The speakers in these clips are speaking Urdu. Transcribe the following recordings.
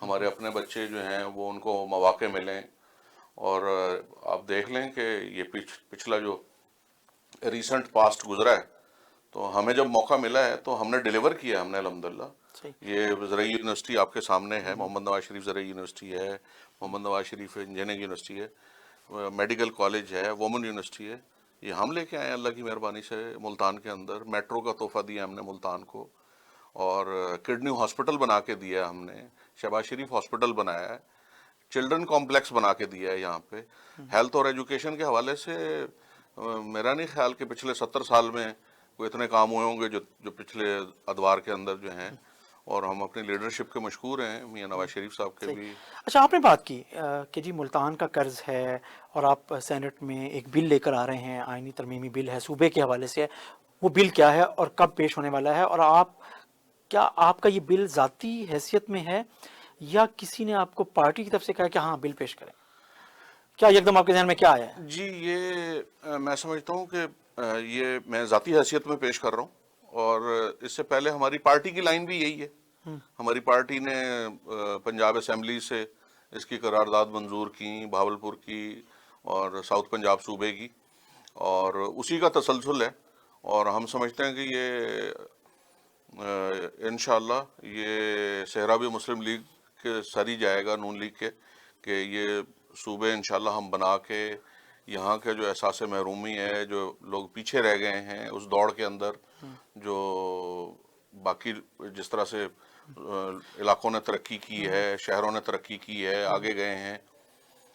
ہمارے اپنے بچے جو ہیں وہ ان کو مواقع ملیں. اور آپ دیکھ لیں کہ یہ پچھلا جو ریسنٹ پاسٹ گزرا ہے تو ہمیں جب موقع ملا ہے تو ہم نے ڈیلیور کیا ہے. ہم نے الحمدللہ صحیح. یہ زرعی یونیورسٹی آپ کے سامنے ہے, محمد نواز شریف زرعی یونیورسٹی ہے, محمد نواز شریف انجینئرنگ یونیورسٹی ہے, میڈیکل کالج ہے, وومن یونیورسٹی ہے, یہ ہم لے کے آئے ہیں اللہ کی مہربانی سے ملتان کے اندر. میٹرو کا تحفہ دیا ہم نے ملتان کو, اور کڈنی ہاسپٹل بنا کے دیا ہم نے, شہباز شریف ہاسپٹل بنایا ہے, چلڈرن کمپلیکس بنا کے دیا ہے یہاں پہ. ہیلتھ اور ایجوکیشن کے حوالے سے میرا نہیں خیال کہ پچھلے 70 سال میں کوئی اتنے کام ہوئے ہوں گے جو پچھلے ادوار کے اندر جو ہیں. اور ہم اپنی لیڈرشپ کے مشکور ہیں, میاں نواز شریف صاحب کے صحیح. بھی. اچھا, آپ نے بات کی کہ جی ملتان کا قرض ہے اور آپ سینٹ میں ایک بل لے کر آ رہے ہیں, آئینی ترمیمی بل ہے, صوبے کے حوالے سے ہے. وہ بل کیا ہے اور کب پیش ہونے والا ہے, اور کیا آپ کا یہ بل ذاتی حیثیت میں ہے یا کسی نے آپ کو پارٹی کی طرف سے کہا کہ ہاں بل پیش کریں؟ کیا یکدم آپ کے ذہن میں کیا آیا ہے؟ جی, یہ میں سمجھتا ہوں کہ یہ میں ذاتی حیثیت میں پیش کر رہا ہوں, اور اس سے پہلے ہماری پارٹی کی لائن بھی یہی ہے. ہماری پارٹی نے پنجاب اسمبلی سے اس کی قرارداد منظور کی, بھاولپور کی اور ساؤتھ پنجاب صوبے کی, اور اسی کا تسلسل ہے. اور ہم سمجھتے ہیں کہ یہ انشاءاللہ یہ صحرا بھی مسلم لیگ کے سر ہی جائے گا, نون لیگ کے, کہ یہ صوبے انشاءاللہ ہم بنا کے یہاں کے جو احساس محرومی ہے, جو لوگ پیچھے رہ گئے ہیں اس دوڑ کے اندر, جو باقی جس طرح سے علاقوں نے ترقی کی ہے, شہروں نے ترقی کی ہے, آگے گئے ہیں,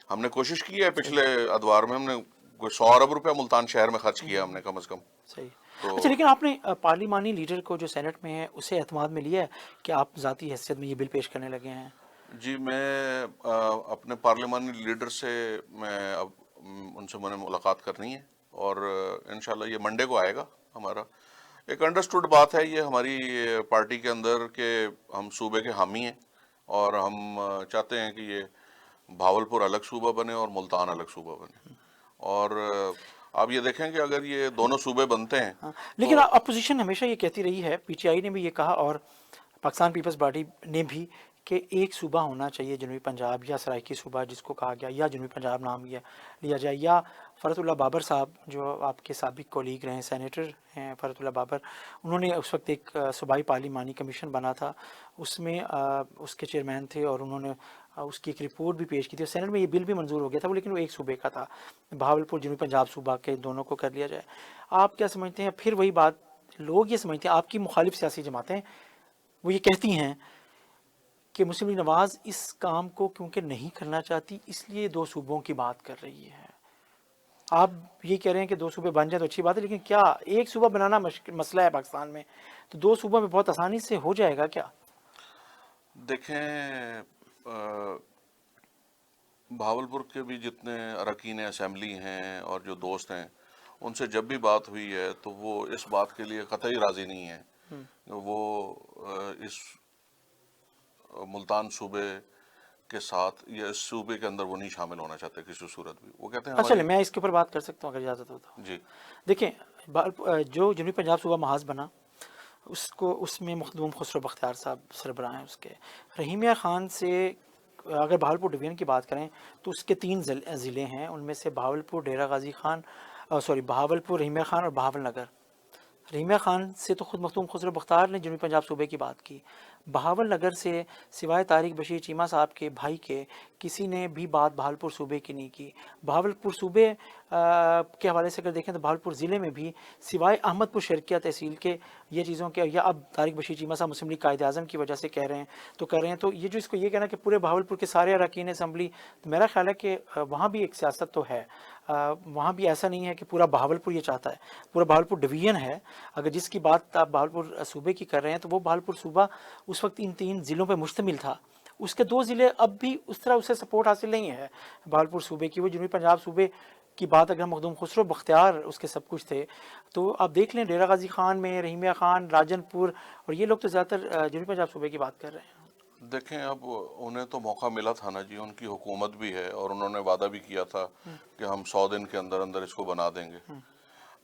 ہم نے کوشش کی ہے پچھلے ادوار میں. ہم نے کوئی 100 ارب روپے ملتان شہر میں خرچ کیا ہم نے کم از کم. صحیح. تو اچھا, لیکن آپ نے پارلیمانی لیڈر کو جو سینٹ میں ہے اسے اعتماد میں لیا ہے کہ آپ ذاتی حیثیت میں یہ بل پیش کرنے لگے ہیں؟ جی, میں اپنے پارلیمانی لیڈر سے اب ان سے میں نے ملاقات کرنی ہے, اور انشاءاللہ یہ منڈے کو آئے گا. ہمارا ایک انڈرسٹوڈ بات ہے یہ ہماری پارٹی کے اندر کہ ہم صوبے کے حامی ہیں, اور ہم چاہتے ہیں کہ یہ بھاولپور الگ صوبہ بنے اور ملتان الگ صوبہ بنے. اور آپ یہ دیکھیں کہ اگر یہ دونوں صوبے بنتے ہیں لیکن اپوزیشن ہمیشہ یہ کہتی رہی ہے, پی ٹی آئی نے بھی یہ کہا اور پاکستان پیپلز پارٹی نے بھی, کہ ایک صوبہ ہونا چاہیے جنوبی پنجاب, یا سرائکی صوبہ جس کو کہا گیا, یا جنوبی پنجاب نام لیا جائے. یا فرحت اللہ بابر صاحب جو آپ کے سابق کولیگ رہے, سینیٹر ہیں فرحت اللہ بابر, انہوں نے اس وقت ایک صوبائی پارلیمانی کمیشن بنا تھا, اس میں اس کے چیئرمین تھے, اور انہوں نے اس کی ایک رپورٹ بھی پیش کی تھی. سینٹ میں یہ بل بھی منظور ہو گیا تھا, لیکن وہ ایک صوبے کا تھا, بہاولپور جنوبی پنجاب صوبہ کے دونوں کو کر لیا جائے. آپ کیا سمجھتے ہیں؟ پھر وہی بات, لوگ یہ سمجھتے ہیں, آپ کی مخالف سیاسی جماعتیں وہ یہ کہتی ہیں کہ مسلم لیگ نواز اس کام کو کیونکہ نہیں کرنا چاہتی اس لیے 2 صوبوں کی بات کر رہی ہے. آپ یہ کہہ رہے ہیں کہ 2 صوبے بن جائیں تو اچھی بات ہے, لیکن کیا ایک صوبہ بنانا مسئلہ ہے پاکستان میں, تو 2 صوبوں میں بہت آسانی سے ہو جائے گا کیا؟ دیکھیں, بھاولپور کے بھی جتنے اراکین اسمبلی ہیں اور جو دوست ہیں, ان سے جب بھی بات ہوئی ہے تو وہ اس بات کے لیے قطعی راضی نہیں ہیں. وہ اس ملتان صوبے کے ساتھ یا اس صوبے کے اندر وہ نہیں شامل ہونا چاہتے کسی صورت بھی. وہ کہتے ہیں چلے ہماری. میں اس کے اوپر بات کر سکتا ہوں اگر اجازت ہو تو. جی, دیکھیں, جو جنوبی پنجاب صوبہ محاذ بنا, اس میں مخدوم خسرو بختیار صاحب سربراہ ہیں اس کے. رحیمیہ خان سے اگر بہاولپور ڈویژن کی بات کریں تو اس کے 3 ضلع ہیں, ان میں سے بہاولپور, ڈیرہ غازی خان, بہاولپور, رحیمیہ خان اور بہاول نگر. رحیمیہ خان سے تو خود مخدوم خسرو بختیار نے جنوبی پنجاب صوبے کی بات کی. بہاول نگر سے سوائے طارق بشیر چیمہ صاحب کے بھائی کے کسی نے بھی بات بہاولپور صوبے کی نہیں کی. بہاولپور صوبے کے حوالے سے اگر دیکھیں تو بہاولپور ضلع میں بھی سوائے احمد پور شرکیہ تحصیل کے یہ چیزوں کے, یا اب طارق بشیر چیمہ صاحب مسلم لیگ قائد اعظم کی وجہ سے کہہ رہے ہیں, تو یہ جو اس کو یہ کہنا کہ پورے بہاولپور کے سارے اراکین اسمبلی, تو میرا خیال ہے کہ وہاں بھی ایک سیاست تو ہے, وہاں بھی ایسا نہیں ہے کہ پورا بہاولپور یہ چاہتا ہے. پورا بہاولپور ڈویژن ہے, اگر جس کی بات آپ بہاولپور صوبے کی کر رہے ہیں تو وہ بہاولپور صوبہ اس وقت ان 3 ضلعوں پہ مشتمل تھا. اس کے 2 ضلع اب بھی اس طرح اسے سپورٹ حاصل نہیں ہے بہاولپور صوبے کی. وہ جنوبی پنجاب صوبے کی بات اگر مخدوم خسرو بختیار اس کے سب کچھ تھے, تو آپ دیکھ لیں ڈیرہ غازی خان میں رحیمیہ خان, راجن پور, اور یہ لوگ تو زیادہ تر جنوبی پنجاب صوبے کی بات کر رہے ہیں. دیکھیں, اب انہیں تو موقع ملا تھا نا جی, ان کی حکومت بھی ہے اور انہوں نے وعدہ بھی کیا تھا کہ ہم 100 دن کے اندر اندر اس کو بنا دیں گے.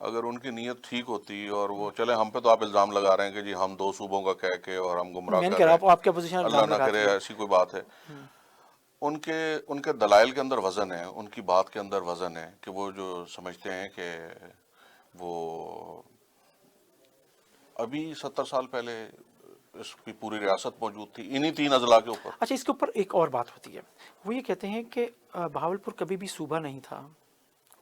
اگر ان کی نیت ٹھیک ہوتی اور وہ چلے ہم پہ تو آپ الزام لگا رہے ہیں کہ جی ہم 2 صوبوں کا کہہ کے اور ہم گمراہ میں نے کر کہہ رہے رہا ہوں ہیں، آپ کی اپوزیشن اللہ الزام نہ کرے لگاتی ہے. ایسی کوئی بات ہے. ان کے دلائل کے اندر وزن ہے، ان کی بات کے اندر وزن ہے کہ وہ جو سمجھتے ہیں کہ وہ ابھی 70 سال پہلے اس کی پوری ریاست موجود تھی انہی 3 اضلاع کے اوپر. اچھا، اس کے اوپر ایک اور بات ہوتی ہے، وہ یہ کہتے ہیں کہ بہاولپور کبھی بھی صوبہ نہیں تھا،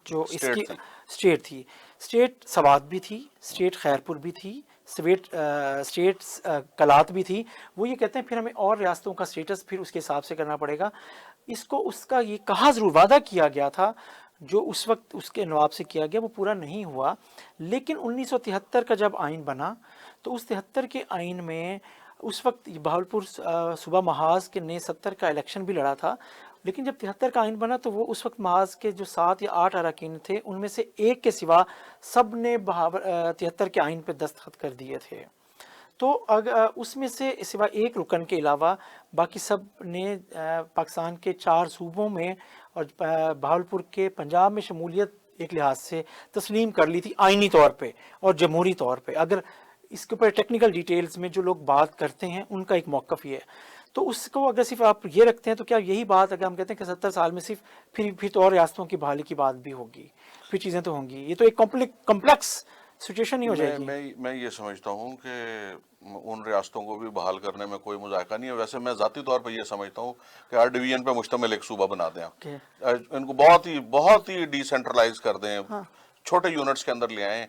جو اس کی اسٹیٹ تھی. اسٹیٹ تھی. اسٹیٹ سوات بھی تھی، اسٹیٹ خیرپور بھی تھی، اسٹیٹ کلات بھی تھی. وہ یہ کہتے ہیں پھر ہمیں اور ریاستوں کا اسٹیٹس پھر اس کے حساب سے کرنا پڑے گا. اس کو اس کا یہ کہا ضرور، وعدہ کیا گیا تھا جو اس وقت اس کے نواب سے کیا گیا، وہ پورا نہیں ہوا. لیکن 1973 کا جب آئین بنا تو اس 73 کے آئین میں اس وقت بہاولپور صوبہ محاذ کے نے 70 کا الیکشن بھی لڑا تھا. لیکن جب 73 کا آئین بنا تو وہ اس وقت محاذ کے جو 7 یا 8 اراکین تھے ان میں سے ایک کے سوا سب نے 73 کے آئین پہ دستخط کر دیے تھے. تو اس میں سے سوا ایک رکن کے علاوہ باقی سب نے پاکستان کے 4 صوبوں میں اور بہاولپور کے پنجاب میں شمولیت ایک لحاظ سے تسلیم کر لی تھی آئینی طور پہ اور جمہوری طور پہ. اگر اس کے اوپر ٹیکنیکل ڈیٹیلز میں جو لوگ بات کرتے ہیں ان کا ایک موقف یہ ہے. تو اس کو اگر صرف آپ یہ رکھتے ہیں تو کیا یہی بات اگر ہم کہتے ہیں کہ 70 سال میں صرف پھر تو اور ریاستوں کی بحالی کی بات بھی ہوگی، پھر چیزیں تو ہوں گی، یہ تو ایک کمپلیکس سچویشن ہی ہو جائے گی. میں یہ سمجھتا ہوں کہ ان ریاستوں کو بھی بحال کرنے میں کوئی مذائقہ نہیں ہے. ویسے میں ذاتی طور پہ یہ سمجھتا ہوں کہ ہر ڈویژن پہ مشتمل ایک صوبہ بنا دیں آپ. ان کو بہت ہی ڈی سینٹرلائز کر دیں، چھوٹے یونٹس کے اندر لے آئیں.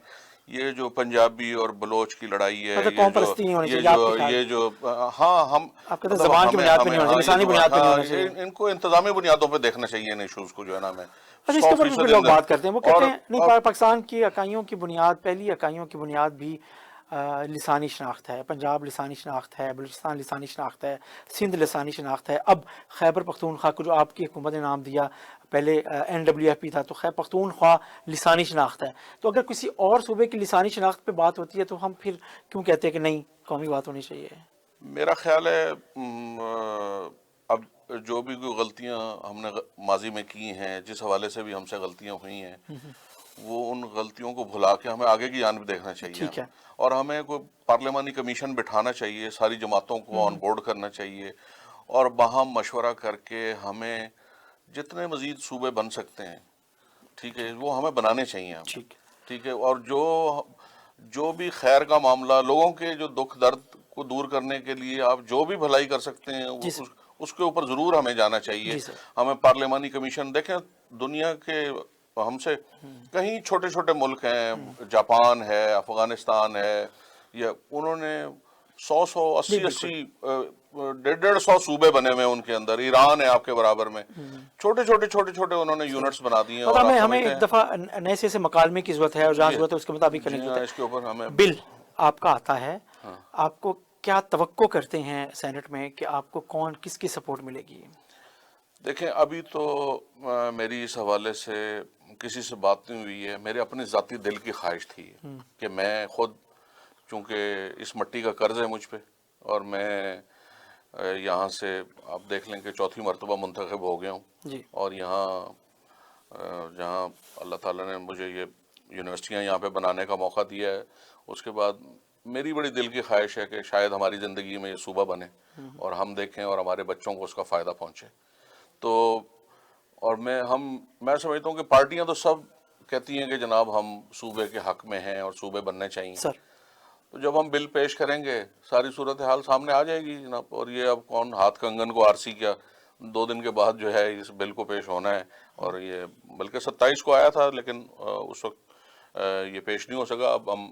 یہ جو پنجابی اور بلوچ کی لڑائی ہے، قوم پرستی نہیں ہونی چاہیے آپ کے خیال ہاں ہم آپ کہتے ہیں زبان کی بنیاد پہ نہیں ہونا چاہیے، لسانی بنیاد پہ نہیں ہونا چاہیے. ان کو انتظامی بنیادوں پہ دیکھنا چاہیے ان ایشوز کو جو ہے نا. میں اچھا، اس کے اوپر بھی لوگ بات کرتے ہیں، وہ کہتے ہیں نہیں، اور پاکستان کی اکائیوں کی بنیاد، پہلی اکائیوں کی بنیاد بھی لسانی شناخت ہے. پنجاب لسانی شناخت ہے، بلوچستان لسانی شناخت ہے، سندھ لسانی شناخت ہے. اب خیبر پختونخوا کو جو آپ کی حکومت نے نام دیا، پہلے NWFP تھا، تو خیبر پختونخوا لسانی شناخت ہے. تو اگر کسی اور صوبے کی لسانی شناخت پہ بات ہوتی ہے تو ہم پھر کیوں کہتے ہیں کہ نہیں، قومی بات ہونی چاہیے؟ میرا خیال ہے اب جو بھی کوئی غلطیاں ہم نے ماضی میں کی ہیں، جس حوالے سے بھی ہم سے غلطیاں ہوئی ہیں، وہ ان غلطیوں کو بھلا کے ہمیں آگے کی جانب دیکھنا چاہیے. ٹھیک ہے. اور ہمیں کوئی پارلیمانی کمیشن بٹھانا چاہیے، ساری جماعتوں کو آن بورڈ کرنا چاہیے، اور باہم مشورہ کر کے ہمیں جتنے مزید صوبے بن سکتے ہیں، ٹھیک ہے، وہ ہمیں بنانے چاہیے ہمیں. ٹھیک ہے. اور جو بھی خیر کا معاملہ، لوگوں کے جو دکھ درد کو دور کرنے کے لیے آپ جو بھی بھلائی کر سکتے ہیں، اس کے اوپر ضرور ہمیں جانا چاہیے. ہمیں پارلیمانی کمیشن دیکھیں، دنیا کے ہم سے کہیں چھوٹے چھوٹے ملک ہیں، جاپان ہے، افغانستان ہے، یا انہوں نے 180 150 صوبے بنے ہوئے ان کے اندر. ایران ہے آپ کے برابر میں، چھوٹے چھوٹے انہوں نے یونٹس بنا دیے. اور ہمیں ایک دفعہ نئے سے مکالمے کی ضرورت ہے، اور جہاں ضرورت ہے اس کے مطابق کرنے کی ضرورت ہے. اس کے اوپر ہمیں بل آپ کا آتا ہے، آپ کو کیا توقع کرتے ہیں سینٹ میں کہ آپ کو کس کی سپورٹ ملے گی؟ دیکھیں، ابھی تو میری اس حوالے سے کسی سے بات نہیں ہوئی ہے. میرے اپنے ذاتی دل کی خواہش تھی کہ میں خود، چونکہ اس مٹی کا قرض ہے مجھ پہ، اور میں یہاں سے آپ دیکھ لیں کہ 4تھی مرتبہ منتخب ہو گیا ہوں. اور یہاں جہاں اللہ تعالیٰ نے مجھے یہ یونیورسٹیاں یہاں پہ بنانے کا موقع دیا ہے، اس کے بعد میری بڑی دل کی خواہش ہے کہ شاید ہماری زندگی میں یہ صوبہ بنے اور ہم دیکھیں اور ہمارے بچوں کو اس کا فائدہ پہنچے. تو اور میں سمجھتا ہوں کہ پارٹیاں تو سب کہتی ہیں کہ جناب ہم صوبے کے حق میں ہیں اور صوبے بننے چاہیے. تو جب ہم بل پیش کریں گے ساری صورتحال سامنے آ جائے گی جناب. اور یہ اب کون ہاتھ کنگن کو آرسی کیا، 2 دن کے بعد جو ہے اس بل کو پیش ہونا ہے. اور یہ بلکہ 27 کو آیا تھا، لیکن اس وقت یہ پیش نہیں ہو سکا. اب ہم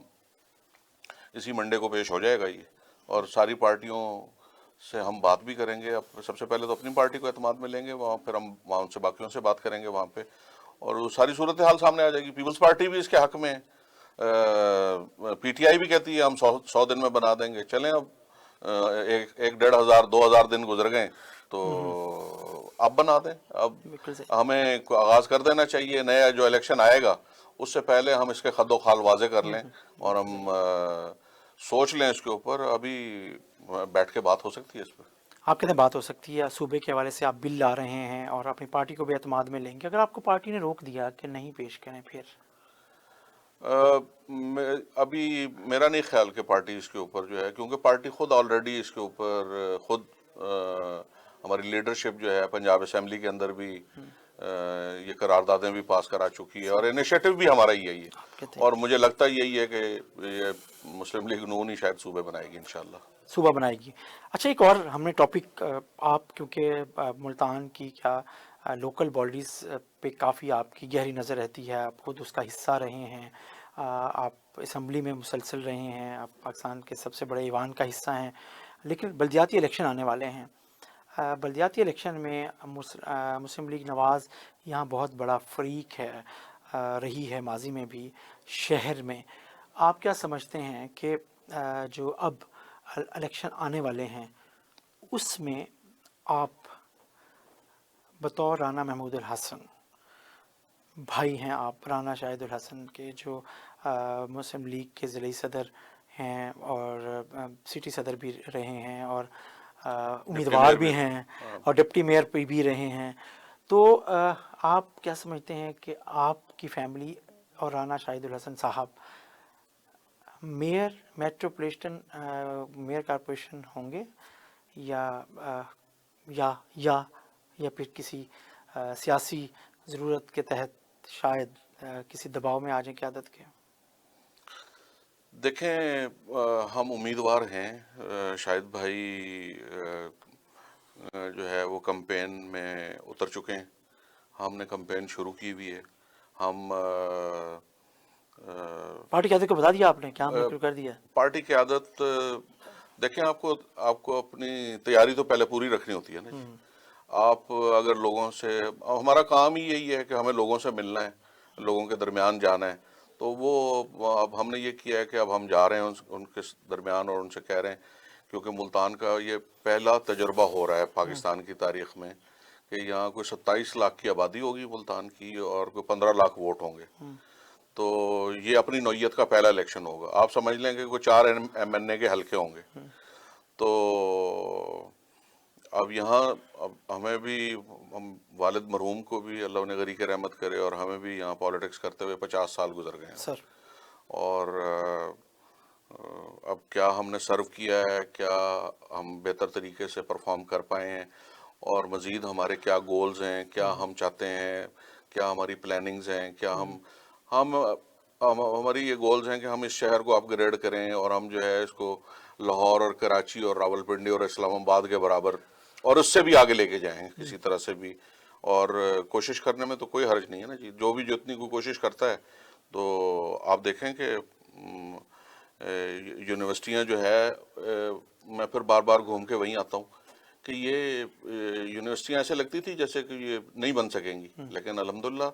اسی منڈے کو پیش ہو جائے گا یہ، اور ساری پارٹیوں سے ہم بات بھی کریں گے. اب سب سے پہلے تو اپنی پارٹی کو اعتماد میں لیں گے، پھر ہم وہاں سے باقیوں سے بات کریں گے وہاں پہ، اور ساری صورتحال سامنے آ جائے گی. پیپلز پارٹی بھی اس کے حق میں ہے، PTI بھی کہتی ہے ہم 100 دن میں بنا دیں گے. چلیں، اب 1,500 2,000 دن گزر گئے تو اب بنا دیں. اب ہمیں آغاز کر دینا چاہیے. نیا جو الیکشن آئے گا اس سے پہلے ہم اس کے خد و خال واضح کر لیں اور ہم سوچ لیں اس کے اوپر. ابھی بیٹھ کے بات ہو سکتی ہے اس پہ. آپ کہتے ہیں بات ہو سکتی ہے، صوبے کے حوالے سے آپ بل لا رہے ہیں اور اپنی پارٹی کو بھی اعتماد میں لیں گے. اگر آپ کو پارٹی نے روک دیا کہ نہیں پیش کریں، پھر ابھی میرا نہیں خیال کہ پارٹی اس کے اوپر جو ہے، کیونکہ پارٹی خود آلریڈی اس کے اوپر خود ہماری لیڈرشپ جو ہے پنجاب اسمبلی کے اندر بھی یہ قراردادیں بھی پاس کرا چکی ہے، اور انیشیٹو بھی ہمارا یہی ہے، اور مجھے لگتا یہی ہے کہ یہ مسلم لیگ نون ہی شاید صوبے بنائے گی انشاءاللہ، صوبہ بنائے گی۔ اچھا، ایک اور ہم نے ٹاپک، آپ کیونکہ ملتان کی کیا لوکل باڈیز پہ کافی آپ کی گہری نظر رہتی ہے، آپ خود اس کا حصہ رہے ہیں، آپ اسمبلی میں مسلسل رہے ہیں، آپ پاکستان کے سب سے بڑے ایوان کا حصہ ہیں، لیکن بلدیاتی الیکشن آنے والے ہیں۔ بلدیاتی الیکشن میں مسلم لیگ نواز یہاں بہت بڑا فریق ہے، رہی ہے ماضی میں بھی شہر میں۔ آپ کیا سمجھتے ہیں کہ جو اب الیکشن آنے والے ہیں اس میں آپ بطور رانا محمود الحسن، بھائی ہیں آپ رانا شاہد الحسن کے، جو مسلم لیگ کے ضلعی صدر ہیں اور سٹی صدر بھی رہے ہیں اور امیدوار بھی ہیں اور ڈپٹی میئر پہ بھی رہے ہیں، تو آپ کیا سمجھتے ہیں کہ آپ کی فیملی اور رانا شاہد الحسن صاحب میئر میٹروپولیٹن میئر کارپوریشن ہوں گے یا یا پھر کسی سیاسی ضرورت کے تحت شاید کسی دباؤ میں آ جائیں قیادت کے؟ دیکھیں، ہم امیدوار ہیں، شاہد بھائی جو ہے وہ کمپین میں اتر چکے ہیں، ہم نے کمپین شروع کی ہوئی ہے، ہم پارٹی قیادت کو بتا دیا آپ نے کیا عمل شروع کر دیا؟ پارٹی قیادت، دیکھیں آپ کو اپنی تیاری تو پہلے پوری رکھنی ہوتی ہے نا جی۔ آپ اگر لوگوں سے، ہمارا کام ہی یہی ہے کہ ہمیں لوگوں سے ملنا ہے، لوگوں کے درمیان جانا ہے، تو وہ اب ہم نے یہ کیا ہے کہ اب ہم جا رہے ہیں ان کے درمیان اور ان سے کہہ رہے ہیں، کیونکہ ملتان کا یہ پہلا تجربہ ہو رہا ہے پاکستان کی تاریخ میں کہ یہاں کوئی 27 لاکھ کی آبادی ہوگی ملتان کی، اور کوئی 15 لاکھ ووٹ ہوں گے، تو یہ اپنی نوعیت کا پہلا الیکشن ہوگا۔ آپ سمجھ لیں کہ کوئی 4 ایم این اے کے حلقے ہوں گے، تو اب یہاں اب ہمیں بھی، ہم والد مرحوم کو بھی اللہ انہیں غریق رحمت کرے، اور ہمیں بھی یہاں پالیٹکس کرتے ہوئے 50 سال گزر گئے ہیں، سر اور اب کیا ہم نے سرو کیا ہے، کیا ہم بہتر طریقے سے پرفارم کر پائے ہیں، اور مزید ہمارے کیا گولز ہیں، کیا ہم چاہتے ہیں، کیا ہماری پلاننگز ہیں، کیا ہماری یہ گولز ہیں کہ ہم اس شہر کو اپ گریڈ کریں، اور ہم جو ہے اس کو لاہور اور کراچی اور راول پنڈی اور اسلام آباد کے برابر اور اس سے بھی آگے لے کے جائیں کسی طرح سے بھی، اور کوشش کرنے میں تو کوئی حرج نہیں ہے نا جی، جو بھی جتنی کوئی کوشش کرتا ہے، تو آپ دیکھیں کہ یونیورسٹیاں جو ہے، میں پھر بار بار گھوم کے وہیں آتا ہوں کہ یہ یونیورسٹیاں ایسے لگتی تھی جیسے کہ یہ نہیں بن سکیں گی، لیکن الحمدللہ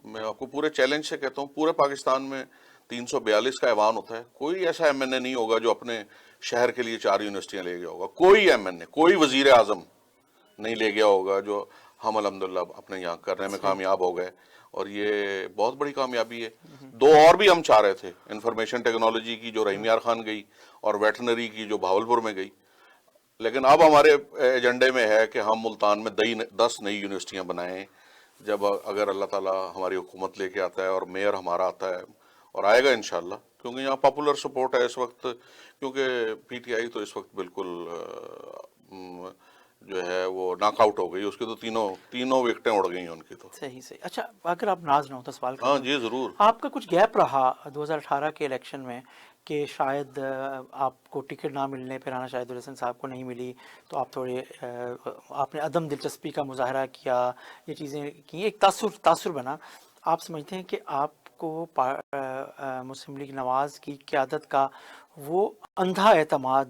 میں آپ کو پورے چیلنج سے کہتا ہوں، پورے پاکستان میں 342 کا ایوان ہوتا ہے، کوئی ایسا ایم این اے نہیں ہوگا جو اپنے شہر کے لیے 4 یونیورسٹیاں لے گیا ہوگا، کوئی ایم این اے، کوئی وزیر اعظم نہیں لے گیا ہوگا جو ہم الحمدللہ اپنے یہاں کرنے میں کامیاب ہو گئے، اور یہ بہت بڑی کامیابی ہے۔ 2 اور بھی ہم چاہ رہے تھے، انفارمیشن ٹیکنالوجی کی جو رحیم یار خان گئی، اور ویٹنری کی جو بھاولپور میں گئی، لیکن اب ہمارے ایجنڈے میں ہے کہ ہم ملتان میں 10 نئی یونیورسٹیاں بنائیں، جب اگر اللہ تعالیٰ ہماری حکومت لے کے آتا ہے اور میئر ہمارا آتا ہے، اور آئے گا انشاءاللہ، کیونکہ یہاں پاپولر سپورٹ ہے اس وقت، کیونکہ پی ٹی آئی تو اس وقت بالکل جو ہے وہ ناک آؤٹ ہو گئی، اس کی تو تینوں وکٹیں اڑ گئی ہیں ان کی تو۔ صحیح صحیح۔ اچھا، اگر آپ ناز نہ ہو تو سوال کر ہاں دوں، جی ضرور۔ آپ کا کچھ گیپ رہا 2018 کے الیکشن میں کہ شاید آپ کو ٹکٹ نہ ملنے پہ رانا شاہد الحسن صاحب کو نہیں ملی، تو آپ تھوڑے آپ نے عدم دلچسپی کا مظاہرہ کیا، یہ چیزیں کی، ایک تاثر بنا۔ آپ سمجھتے ہیں کہ آپ کو مسلم لیگ نواز کی قیادت کا وہ اندھا اعتماد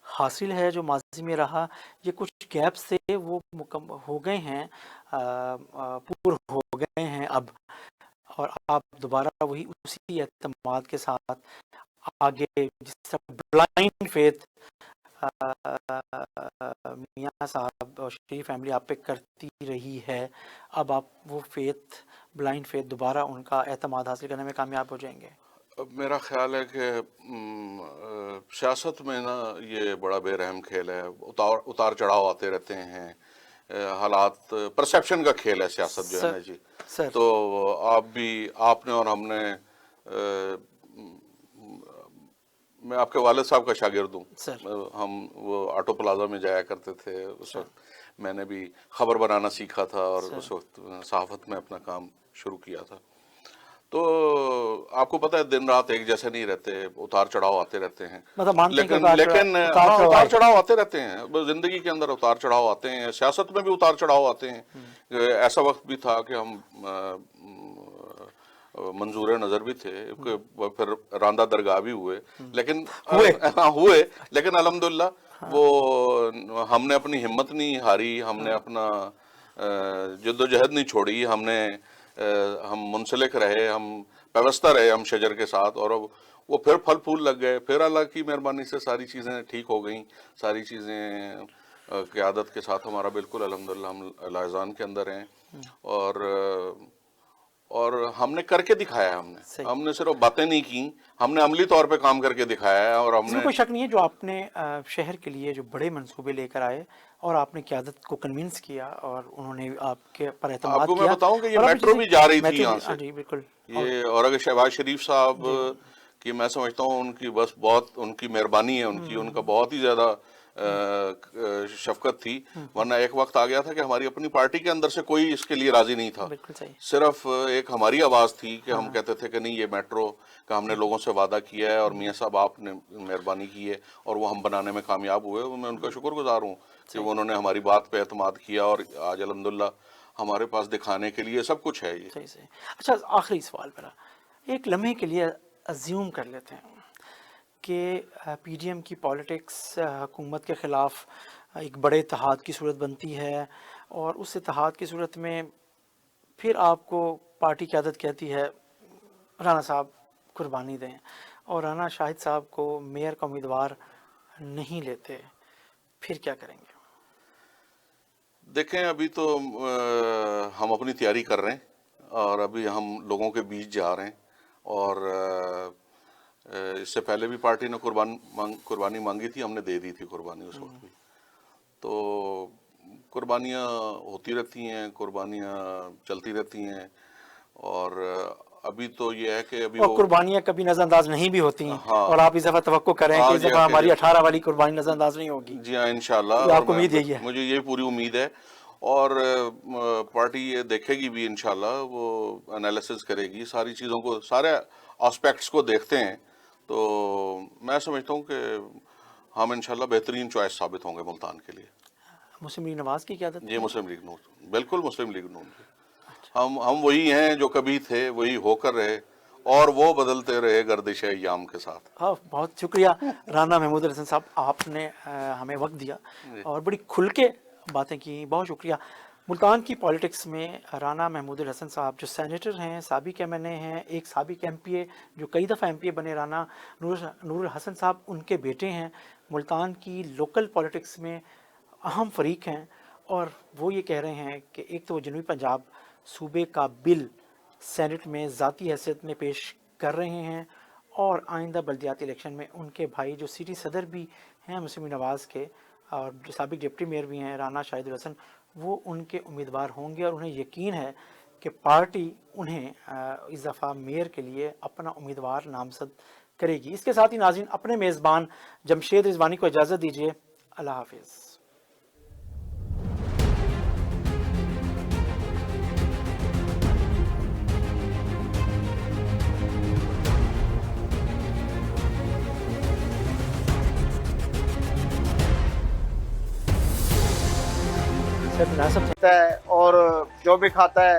حاصل ہے جو ماضی میں رہا، یہ کچھ گیپ سے وہ مکمل ہو گئے ہیں، پور ہو گئے ہیں اب، اور آپ دوبارہ وہی اسی اعتماد کے ساتھ آگے، جس طرح بلائنڈ فیتھ میاں صاحب اور شریف فیملی آپ پہ کرتی رہی ہے، اب آپ وہ فیتھ، بلائنڈ فیتھ، دوبارہ ان کا اعتماد حاصل کرنے میں کامیاب ہو جائیں گے؟ اب میرا خیال ہے کہ سیاست میں نا یہ بڑا بے رحم کھیل ہے، اتار چڑھاؤ آتے رہتے ہیں، حالات پرسیپشن کا کھیل ہے سیاست جو ہے نا جی، سر تو آپ نے اور ہم نے میں آپ کے والد صاحب کا شاگرد ہوں. سر ہم وہ آٹو پلازا میں جایا کرتے تھے اس وقت. میں نے بھی خبر بنانا سیکھا تھا اور اس وقت صحافت میں اپنا کام شروع کیا تھا. تو آپ کو پتہ ہے دن رات ایک جیسے نہیں رہتے, اتار چڑھاؤ آتے رہتے ہیں. مطلب مانتے ہیں کہ لیکن اتار چڑھاؤ آتے رہتے ہیں, زندگی کے اندر اتار چڑھاؤ آتے ہیں, سیاست میں بھی اتار چڑھاؤ آتے ہیں. ایسا وقت بھی تھا کہ ہم منظور نظر بھی تھے, پھر راندہ درگاہ بھی ہوئے, لیکن ہوئے لیکن الحمدللہ وہ ہم نے اپنی ہمت نہیں ہاری, ہم نے اپنا جد و جہد نہیں چھوڑی, ہم منسلک رہے, ہم پیوستہ رہے ہم شجر کے ساتھ, اور وہ پھر پھل پھول لگ گئے. پھر اللہ کی مہربانی سے ساری چیزیں ٹھیک ہو گئیں, ساری چیزیں قیادت کے ساتھ ہمارا بالکل الحمدللہ ہم الاذان کے اندر ہیں. اور ہم نے کر کے دکھایا, ہم نے صرف باتیں نہیں کی, ہم نے عملی طور پہ کام کر کے دکھایا ہے. اور ہم نے کوئی شک نہیں ہے جو آپ نے شہر کے لیے جو بڑے منصوبے لے کر آئے اور آپ نے قیادت کو کنونس کیا اور انہوں نے آپ کے پر اعتماد کیا. آپ کو میں بتاؤں کہ یہ میٹرو بھی جا رہی تھی یہاں سے. جی بالکل. یہ اور اگر شہباز شریف صاحب کی میں سمجھتا ہوں ان کی بس بہت ان کی مہربانی ہے, ان کا بہت ہی زیادہ شفقت تھی, ورنہ ایک وقت آ گیا تھا کہ ہماری اپنی پارٹی کے اندر سے کوئی اس کے لیے راضی نہیں تھا. صرف ایک ہماری آواز تھی کہ ہم کہتے تھے کہ نہیں, یہ میٹرو کا ہم نے لوگوں سے وعدہ کیا ہے اور میاں صاحب آپ نے مہربانی کی ہے اور وہ ہم بنانے میں کامیاب ہوئے. میں ان کا شکر گزار ہوں کہ انہوں نے ہماری بات پہ اعتماد کیا اور آج الحمدللہ ہمارے پاس دکھانے کے لیے سب کچھ ہے. یہ اچھا, آخری سوال میرا, ایک لمحے کے لیے ازیوم کر لیتے ہیں کہ پی ڈی ایم کی پالیٹکس حکومت کے خلاف ایک بڑے اتحاد کی صورت بنتی ہے, اور اس اتحاد کی صورت میں پھر آپ کو پارٹی قیادت کہتی ہے رانا صاحب قربانی دیں, اور رانا شاہد صاحب کو میئر کا امیدوار نہیں لیتے, پھر کیا کریں گے؟ دیکھیں, ابھی تو ہم اپنی تیاری کر رہے ہیں اور ابھی ہم لوگوں کے بیچ جا رہے ہیں, اور اس سے پہلے بھی پارٹی نے قربانی مانگی تھی, ہم نے دے دی تھی قربانی اس وقت بھی. تو قربانیاں ہوتی رہتی ہیں, قربانیاں چلتی رہتی ہیں, اور ابھی تو یہ ہے کہ ابھی قربانیاں کبھی نظر انداز نہیں بھی ہوتی ہیں, اور آپ اس دفعہ توقع کریں کہ اس دفعہ ہماری 18 والی قربانی نظر انداز نہیں ہوگی. جی ہاں انشاءاللہ, آپ کو امید یہی ہے؟ مجھے یہ پوری امید ہے, اور پارٹی یہ دیکھے گی بھی انشاءاللہ, وہ انالیسس کرے گی ساری چیزوں کو, سارے آسپیکٹس کو دیکھتے ہیں. تو میں سمجھتا ہوں کہ ہم انشاءاللہ بہترین چوائس ثابت ہوں گے ملتان کے لیے. مسلم لیگ نواز کی قیادت؟ جی مسلم لیگ نون, بالکل مسلم لیگ نون. ہم وہی ہیں جو کبھی تھے, وہی ہو کر رہے, اور وہ بدلتے رہے گردش ایام کے ساتھ. ہاں, بہت شکریہ رانا محمود الحسن صاحب, آپ نے ہمیں وقت دیا اور بڑی کھل کے باتیں کی, بہت شکریہ. ملتان کی پالیٹکس میں رانا محمود الحسن صاحب جو سینیٹر ہیں, سابق ایم این اے ہیں, ایک سابق ایم پی اے جو کئی دفعہ ایم پی اے بنے, رانا نور الحسن صاحب ان کے بیٹے ہیں, ملتان کی لوکل پالیٹکس میں اہم فریق ہیں, اور وہ یہ کہہ رہے ہیں کہ ایک تو وہ جنوبی پنجاب صوبے کا بل سینٹ میں ذاتی حیثیت میں پیش کر رہے ہیں, اور آئندہ بلدیاتی الیکشن میں ان کے بھائی جو سٹی صدر بھی ہیں مسلم نواز کے, اور جو سابق ڈپٹی میئر بھی ہیں رانا شاہد الحسن, وہ ان کے امیدوار ہوں گے, اور انہیں یقین ہے کہ پارٹی انہیں اس دفعہ میئر کے لیے اپنا امیدوار نامزد کرے گی. اس کے ساتھ ہی ناظرین, اپنے میزبان جمشید رضوانی کو اجازت دیجیے. اللہ حافظ. اور جو بھی کھاتا ہے